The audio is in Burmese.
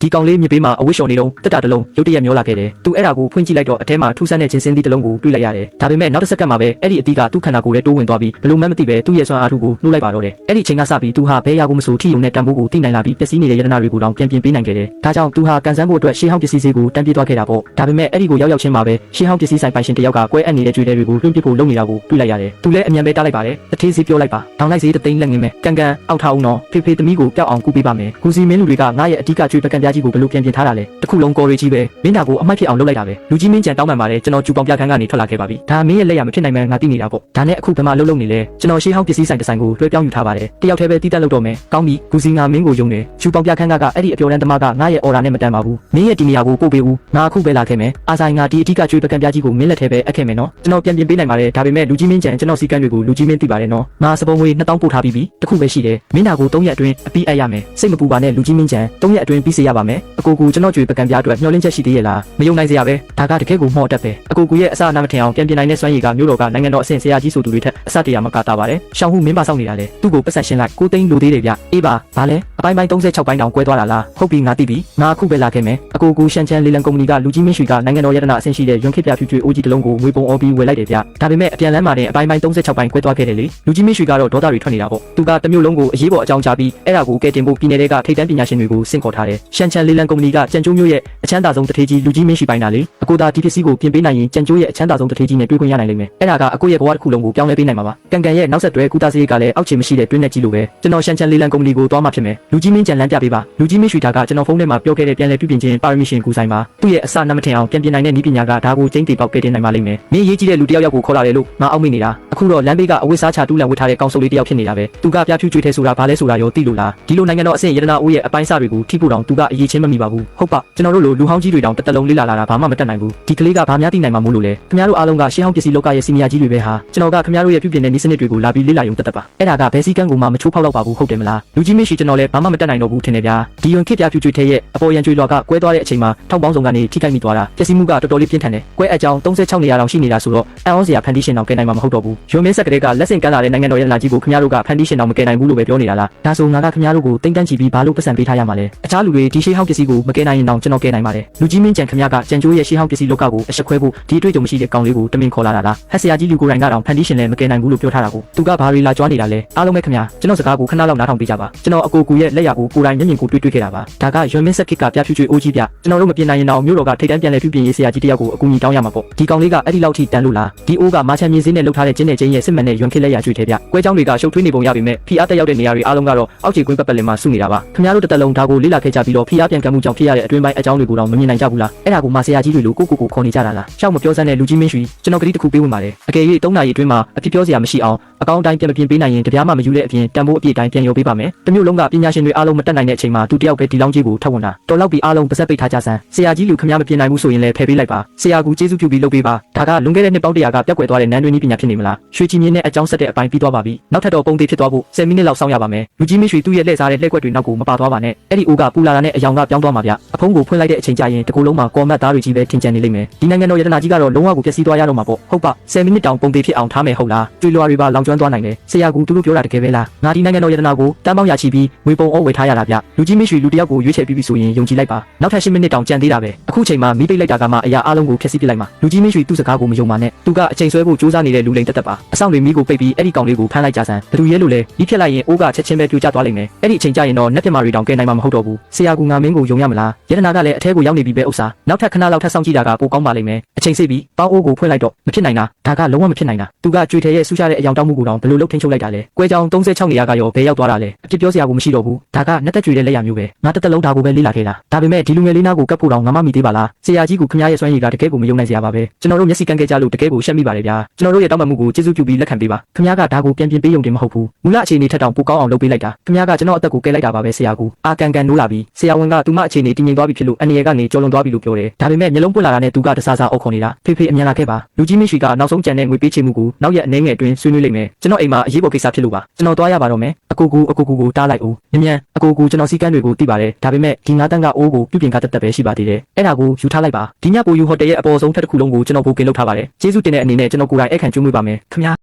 ဒီကောင်လေးမြစ်ပေးမှာအဝတ်လျှော်နေတော့တက်တာတလုံးရုတ်တရက်မျောလာခဲ့တယ်။သူအဲ့ဒါကိုဖွင့်ကြည့်လိုက်တော့အထဲမှာထူးဆန်းတဲ့ဂျင်းစင်းသီးတစ်လုံးကိုတွေ့လိုက်ရတယ်။ဒါပေမဲ့နောက်တစ်စက္ကန့်မှာပဲအဲ့ဒီအသီးကသူ့ခန္ဓာကိုယ်ထဲတိုးဝင်သွားပြီးဘလို့မှမသိပဲသူ့ရဲ့စွမ်းအားထုကိုနှိုးလိုက်ပါတော့တယ်။အဲ့ဒီချိန်ကစပြီးသူဟာဘဲရကိုမဆိုထီယုံနဲ့တန်ဖိုးကိုသိနိုင်လာပြီးပျက်စီးနေတဲ့ယတနာတွေကိုတောင်ပြန်ပြင်ပေးနိုင်ခဲ့တယ်။ဒါကြောင့်သူဟာကန်ဆန်းဖို့အတွက်ရှေးဟောင်းပစ္စည်းဈေးကိုတန်းပြေးသွားခဲ့တာပေါ့။ဒါပေမဲ့အဲ့ဒီကိုရောက်ချင်းမှာပဲရှေးဟောင်းပစ္စည်းဆိုင်ပိုင်ရှင်တယောက်ကကွဲအပ်နေတဲ့ကြွေတွေတွေကိုလွှင့်ပစ်ဖို့လုပ်နေတာကိုတွေ့လိုက်ရတယ်။သူလည်းအမြန်ပဲတားလိုက်ပါတယ်။တထေးဈေးပြောလိုက်ပါ။ဒေါင်းလိုက်ဈေးတသိန်းလက်ငင်းမဲ့ကန်အောက်ထားအောင်တော့ဖေသမီးကိုပျောက်အောင်ကူပေးပါမယ်။ကူစီမင်းလူတွေကငါရဲ့အဓိကကြွေပကံပြားကြီးကိုဘလို့ပြန်ပြင်ထားတာလဲ။တခုလုံးကော်ရီကြီးပဲမင်းသားကိုအမိုက်ဖြစ်အောင်လုပ်လိုက်တာပဲ။လူကြီးမင်းကြံတောင်းပန်ပါတယ်ကျွန်တော်ကျူပေါင်ပြခန်းကနေထွက်လာခဲ့ပါပြီ။ဒါမင်းရဲ့လက်ရမဖြစ်နိုင်မှငါသိနေတာပေါ့။ဒါနဲ့အခုဘယ်မှာလှုပ်နေလဲ။ကျွန်တော်ရှေးဟောင်းပစ္စည်းဆိုင်တစ်ဆိုင်ကိုလွှဲပြောင်းယူထားပါတယ်။တယောက်တည်းပဲတီးတက်လုပ်တော့မယ်။ကောင်းပြီကူစီငါမင်းကိုယုံတယ်။ကျူပေါင်ပြခန်းကအဲ့ဒီအပျော်တန်းသမားကငါရဲ့အော်ဒါနဲ့မတန်ပါဘူး။မင်းရဲ့ဒီနေရာကိုပို့ပေးဦး။ငါအခုပဲလာခဲ့မယ်။အာဆိုင်ငါဒီအဓိကကြွေပကံပြားကြီးကိုမင်းလက်ထဲပဲအပ်ခဲ့မယ်နော်။ကျွန်တော်ပြန်ပြင်ပေးနိုင်ပါတယ်။ဒါပေမဲ့လူကြီးမင်းကြံကျွန်တော်စီကန်းတွေကိုလူကြီးမင်းသိပါတယ်နော်။ငါစပုံငွေ2000ပို့ထားပြီးပြီ။တခုပဲရှိတယ်။မင်းသားကို3ရက်အတွင်းအပြီးအပ်ရမယ်။စိတ်မပူပါနဲ့လူကြီးမင်းကြံ3ရက်အတွင်းပြီးစေရပါမယ်။အကိုကူကျွန်တော်ကြွေပကံပြားအတွက်မျှော်လင့်ချက်ရှိသေးရဲ့လား။မယုံနိုင်စရာပဲ။ဒါကတကယ်ကိုမှော့တက်ပဲ။အကိုကူရဲ့အစအနမထင်အောင်ပြန်ပြင်နိုင်တဲ့စွမ်းရည်ကမျိုးတော်ကနိုင်ငံတော်အဆင့်ဆရာကြီးဆိုသူတွေထက်အစတရမကတာပါတယ်။ရှောင်းဟုမင်းပါဆောင်နေတာလေ။သူ့ကိုပတ်ဆက်ရှင်းလိုက်ကိုသိန်းလိုသေးတယ်ဗျ။အေးပါဘာလဲအပိုင်း36ပိုင်းတောင်ကွဲသွားတာလား။ဟုတ်ပြီငါသိပြီ။ငါအခုပဲလာခဲ့မယ်။အကိုကူရှန်ချန်လေလံကုမ္ပဏီကလူကြီးမင်းရွှေကနိုင်ငံတော်ရတနာအဆင့်ရှိတဲ့ရွန်ခေပြဖြူကျွေးအိုးကြီးတစ်လုံးကိုငွေပုံအော်ပြီးဝယ်လိုက်တယ်ဗျ။ဒါပေမဲ့အပြန်လမ်းမှာတဲ့အပိုင်း36ပိုင်းကွဲသွားခဲ့တယ်လေ။လူကြီးမင်းရွှေကတော့ဒေါသတွေထွက်နေတာပေါ့။သူကတမျိုးလုံးကိုအရေးပေါ်အကြောင်းချပြီးအဲ့ဒါကိုကဲတင်ဖို့ပြည်နယ်တွေကထိပ်တန်းပညာရှင်တွေကိုစင့်ခေါ်ထားတယ်။ရှန်ချန်လေလံကုမ္ပဏီကကြံကျိုးမျိုးရဲ့အချမ်းသာဆုံးတထေးကြီးလူကြီးမင်းရွှေပိုင်းတာလေ။အကိုသာဒီပစ္စည်းကိုပြင်ပေးနိုင်ရင်ကြံကျိုးရဲ့အချမ်းသာဆုံးတထေးကြီးနဲ့တွေ့ခွင့်ရနိုင်လိမ့်မယ်။အဲ့ဒါကအကိုရဲ့ဘဝတစ်ခုလုံးကိုပြောင်းလဲပေးနိုင်မှာပါ။ကန်ရဲ့နောက်ဆက်တွဲကုသစရိတ်ကလည်းအောက်ခြေမရှိတဲ့တွင်းနဲ့ကြီးလိုပဲကျွန်တော်ရှန်ချန်လေလံကုမ္ပဏီကိုသွားမှဖြစ်မယ်။လူကြီးမင်းကြံလန်းပြပေးပါ။လူကြီးမင်းရွှေတာကကျွန်တော်ဖုန်းထဲမှာပြောခဲ့တဲ့ပြန်လဲပြုပြင်ခြင်းပါရမီရှင်ကူဆိုင်မှာသူ့ရဲ့အစနမထင်အောင်ပြန်ပြင်နိုင်တဲ့နည်းပညာကဒါကိုကျင်းတီပေါက်ကဲတင်နိုင်ပါလိမ့်မယ်။မင်းရေးကြည့်တဲ့လူတယောက်ကိုခေါ်လာတယ်လို့ငါအောက်မိနေတာ။အခုတော့လမ်းဘေးကအဝတ်စားချတူးလံဝတ်ထားတဲ့ကောင်စုပ်လေးတယောက်ဖြစ်နေတာပဲ။သူကပြဖြူကျွေးထဲဆိုတာဘာလဲဆိုတာရောသိလို့လား။ဒီလိုနိုင်ငံတော်အဆင့်ရတနာအိုးရဲ့အပိုင်းစတွေကိုထိဖို့တောင်သူကအရေးချင်းမမိပါဘူး။ဟုတ်ပါကျွန်တော်တို့လိုလူဟောင်းကြီးတွေတောင်တစ်လုံးလေးလာတာဘာမှမတတ်နိုင်ဘူး။ဒီကလေးကဘာများသိနိုင်မှာမို့လို့လဲ။ခင်ဗျားတို့အားလုံးကရှေးဟောင်းပစ္စည်းလောကရဲ့စီနီယာကြီးတွေပဲဟာကျွန်တော်ကခင်ဗျားတို့ရဲ့ပြုပြင်တဲ့နည်းစနစ်တွေကိုလာပြီးလေ့လာရုံတက်ပါ။အဲ့ဒါကဘယ်စည်းကမ်းကိုမှမချိုးဖောက်တော့ပါဘူးဟုတ်တယ်မလား။လူကြီးမရှိကျွန်တော်လည်းဘာမှမတတ်နိုင်တော့ဘူးထင်တယ်ဗျာ။ဒီယွန်ခေပြဖြူကျွေးထဲရဲ့အပေါ်ရန်ကျွေးလွှာကကွဲသွားတဲ့အချိန်မှာထောက်ပေါင်းစုံကနေထိခိုက်မိသွားတာပျက်စီးမှုကတော်တော်လေးပြင်းထန်တယ်။ကွဲအကြောင်း36နေရာတောင်ရှိနေတာဆိုတော့အန်အောစရာဖန်တီးရှင်တောင်ကဲနိုင်မှာမဟုတ်တော့ဘူး။ယွန်မင်းဆက်ကလေးကလက်ဆင့်ကမ်းလာတဲ့နိုင်ငံတော်ရဲ့လာကြီးကိုခင်ဗျားတို့ကဖန်တီးရှင်တောင်မကဲနိုင်ဘူးလို့ပဲပြောနေတာလား။ဒါဆိုငါကခင်ဗျားတို့ကိုတိမ့်တန်းချီပြီးဘာလို့ပတ်စံပေးထားရမှာလဲ။အခြားလူတွေဒီရှေးဟောင်းပစ္စည်းကိုမကဲနိုင်ရင်တောင်ကျွန်တော်ကဲနိုင်ပါတယ်။လူကြီးမင်းကြံခင်ဗျားကကြံကျိုးရဲ့ရှေးဟောင်းပစ္စည်းလောကကိုအရှက်ခွဲဖို့ဒီအတွေ့အကြုံမရှိတဲ့ကောင်လေးကိုတမင်ခေါ်လာတာလား။ဟက်ဆရာကြီးလူကိုယ်တိုင်ကတောင်ဖန်တီးရှင်လည်းမကဲနိုင်ဘူးလို့ပြောထားတာကိုသူကဘာတွေလာကြွားနေတာလဲ။အားလုံးပဲခင်ဗျာကျွန်တော်စကားကိုခဏလောက်နားထောင်ပေးကြပါ။ကျွန်တော်အကိုကူရဲ့လက်ရကိုကိုယ်တိုင်မျက်မြင်ကိုတွေ့ခဲ့တာပါ။ဒါကယွန်မင်းဆက်ခေတ်ကပြဖြူကျွေးအိုးကြီးပြကျွန်တော်တို့မပြင်နိုင်ရင်တော့မျိုးတော်ကထိတ်တန်းပြန်လဲပြုပြင်ရေးဆရာကြီးတယောက်ကိုအကူအညီတောင်းရမှာပေါ့။ဒီကောင်လေးကအဲ့ဒီလောက်ထိတန်လို့လား။ဒီအိုးကမာချန်မြင်းစင်းနဲ့လှုပ်ထားတဲ့ကျင်းနဲ့ကျင်းရဲ့စစ်မှန်တဲ့ယွန်ခေတ်လက်ရကျွေးထဲပြ။ကွဲကြောင်းတွေကရှုပ်ထွေးနေပုံရပေမဲ့ဖိအားတက်ရောက်တဲ့နေရာတွေအားလုံးကတော့အောက်ခြေကွင်းပတ်ပတ်လည်မှာစုနေတာပါ။ခင်ဗျားတို့တစ်သက်လုံးဒါကိုလေ့လာခဲ့ကြပြီးတော့ဖိအားပြန်ကမ်းမှုကြောင့်ဖြစ်ရတဲ့အတွင်းပိုင်းအကြောင်းတွေကိုတော့မမြင်နိုင်ကြဘူးလား။အဲ့ဒါကိုမာဆရာကြီးတွေလိုကိုခေါ်နေကြတာလား။ရှောက်မပြောစမ်းတဲ့လူကြီးမင်းရွှေကျွန်တော်ကတိတစ်ခုပေးဝင်ပါတယ်။အကယ်၍3နာရီအတွင်းမှာအဖြစ်ပြောစရာမရှိအောင်အကောင့်တိုင်းပြန်မပြင်ပေးနိုင်ရင်တပြားမှမယူတဲ့အပြင်တန်ဖိုးအပြည့်တိုင်းပြန်ရောပေးပါမယ်။တမျိုးလုံးကပညာရှင်တွေအားလုံးမတက်နိုင်တဲ့အချိန်မှာသူတယောက်ပဲဒီလောင်းကြီးကိုထောက်ဝင်တာတော်လောက်ပြီးအားလုံးပါဆက်ပိတ်ထားကြစမ်းဆရာကြီးလူခင်ဗျားမပြင်နိုင်ဘူးဆိုရင်လည်းဖယ်ပေးလိုက်ပါဆရာကူကျေးဇူးပြုပြီးလုပ်ပေးပါဒါကလွန်ခဲ့တဲ့နှစ်ပေါင်း100ကပြက်ကွယ်သွားတဲ့နန်းတွင်းနည်းပညာဖြစ်နေမလားရွှေချီမြင်းနဲ့အကြောင်းဆက်တဲ့အပိုင်းပြီးသွားပါပြီနောက်ထပ်တော့ပုံသေးဖြစ်သွားဖို့10မိနစ်လောက်စောင့်ရပါမယ်လူကြီးမင်းရွှေသူ့ရဲ့လှည့်စားတဲ့လှည့်ကွက်တွေနောက်ကိုမပါသွားပါနဲ့အဲ့ဒီအိုးကပူလာတာနဲ့အယောင်ကပြောင်းသွားမှာဗျအဖုံးကိုဖွင့်လိုက်တဲ့အချိန်ကျရင်တကူလုံးမှာကော်မတ်သားတွေကြီးပဲထင်ကျန်နေလိမ့်မယ်ဒီနိုင်ငံတော်ရတနာကြီးကတော့လုံးဝကိုပျက်စီးသွားရတော့မှာပေါ့ဟုတ်ပါ10မိနစ်တောင်ပုံသေးဖြစ်အောင်ထားမယ်ဟုတ်လားကျွေလွှာတွေပါလောင်ကျွမ်းသွားနိုင်တယ်ဆရာကူသူတို့ပြောတာတကယ်ပဲလားငါဒီနိုင်ငံတော်ရတနာကိုတန်းပေါင်းရချီပြီးငွေပုံအောဝယ်ထားရတာဗျလူကြီးမင်းရွှေလူတယောက်ကိုရွေးချယ်ပြီးပြီဆိုရင်ယုံကြည်လိုက်ပါနောက်ထပ်10မိနစ်တောင်ကြံသေးတာပဲအခုချိန်မှာမိပိတ်လိုက်တာကမှအရာအလုံးကိုဖျက်ဆီးပစ်လိုက်မှာလူကြီးမင်းရွှေသူ့စကားကိုမယုံပါနဲ့သူကအချိန်ဆွဲဖို့ကြိုးစားနေတဲ့လူလိန်တက်ပါအဆောင်တွေမိကိုပိတ်ပြီးအဲ့ဒီကောင်လေးကိုဖမ်းလိုက်ကြစမ်းဘယ်သူရဲလို့လဲဒီဖြတ်လိုက်ရင်အိုးကချက်ချင်းပဲပြိုကျသွားလိမ့်မယ်အဲ့ဒီအချိန်ကျရင်တော့နက်ပြမာတွေတောင်ကဲနိုင်မှာမဟုတ်တော့ဘူးဆရာကူငါမင်းကိုယုံရမလားရတနာကလည်းအထဲကိုရောက်နေပြီပဲဥစ္စာနောက်ထပ်ခဏလောက်ထပ်ဆောင်ကြည့်တာကပိုကောင်းပါလိမ့်မယ်အချိန်စိတ်ပြီးပေါင်းအိုးကိုဖွင့်လိုက်တော့မဖြစ်နိုင်တာဒါကလုံးဝမဖြစ်နိုင်တာသူကကြွေထဲရဲ့ဆူရှာတဲ့အယောင်တောင်းမှုကိုတောင်ဘယ်လိုလုပ်ထိန်းချုပ်လိုက်တာလဲကွဲကြောင်36နေရာကရောဘယ်ရောက်သွားတာလဲအဖြစ်ပြောစရာကိုမရှိတော့ဘူးဒါကနှစ်သက်ကြွေတဲ့လက်ရမျိုးပဲငါတစ်သက်လုံးဒါကိုပဲလေ့လာခဲ့တာဒါပေမဲ့ဒီလူငယ်လေးနားကိုကပ်ဖို့တောင်ငါမမိသေးပါလားဆရာကြီးကခင်ဗျားရဲ့စွမ်းရည်ကတကယ်ကိုမယုံနိုင်စရာပါပဲကျွန်တော်တို့မျက်စိကန်းခဲ့ကြလို့တကယ်ကိုရှက်မိပါတယ်ဗျာကျွန်တော်တို့ရဲ့တောင်းပန်မှုကိုကျေးဇူးပြုပြီးလက်ခံပေးပါခင်ဗျားကဒါကိုပြန်ပြင်ပေးရုံတင်မဟုတ်ဘူးမူလအခြေအနေထက်တောင်ပိုကောင်းအောင်လုပ်ပေးလိုက်တာခင်ဗျားကကျွန်တော်အသက်ကိုကယ်လိုက်တာပါပဲဆရာကူအာကန်နိုးလာပြီးဆရာဝန်ကသူမအခြေအနေတည်ငြိမ်သွားပြီဖြစ်လို့အန်ရကနေကြော်လွန်သွားပြီလို့ပြောတယ်ဒါပေမဲ့မျက်လုံးပွင့်လာတာနဲ့သူကတဆဆအုပ်ခုံနေတာဖေအမြန်လာခဲ့ပါလူကြီးမင်းရွှေကနောက်ဆုံးကြံတဲ့ငွေပေးချေမှုကိုနောက်ရက်အနေငယ်အတွင်းဆွေးနွေးလိုက်မယ်ကျွန်တော်အိမ်မှာအရေးပေါ်ကိစ္စဖြစ်လို့ပါကျွန်တော်သွားရပါတော့မယ်အကိုကူကိုတားလိုက်ဦးမြန်အကိုကူကျွန်တော်စီကန်းတွေကိုသိပါတယ်ဒါပေမဲ့ဒီ9တန်းကအိုးကိုပြုပြင်ကားတက်ပဲရှိပါသေးတယ်အဲ့ဒါကိုယူထားလိုက်ပါဒီညပိုယူဟိုတယ်ရဲ့အပေါ်ဆုံးထက်တစ်ခုလုံးကိုကျွန်တော်ဘိုကင်လုပ်ထားပါတယ်ကျေးဇူးတင်တဲ့အနေနဲ့ကျွန်တော်ကိုယ်တိုင်အခန့်ကျွေးမွေးပါမယ်ခင်ဗျာ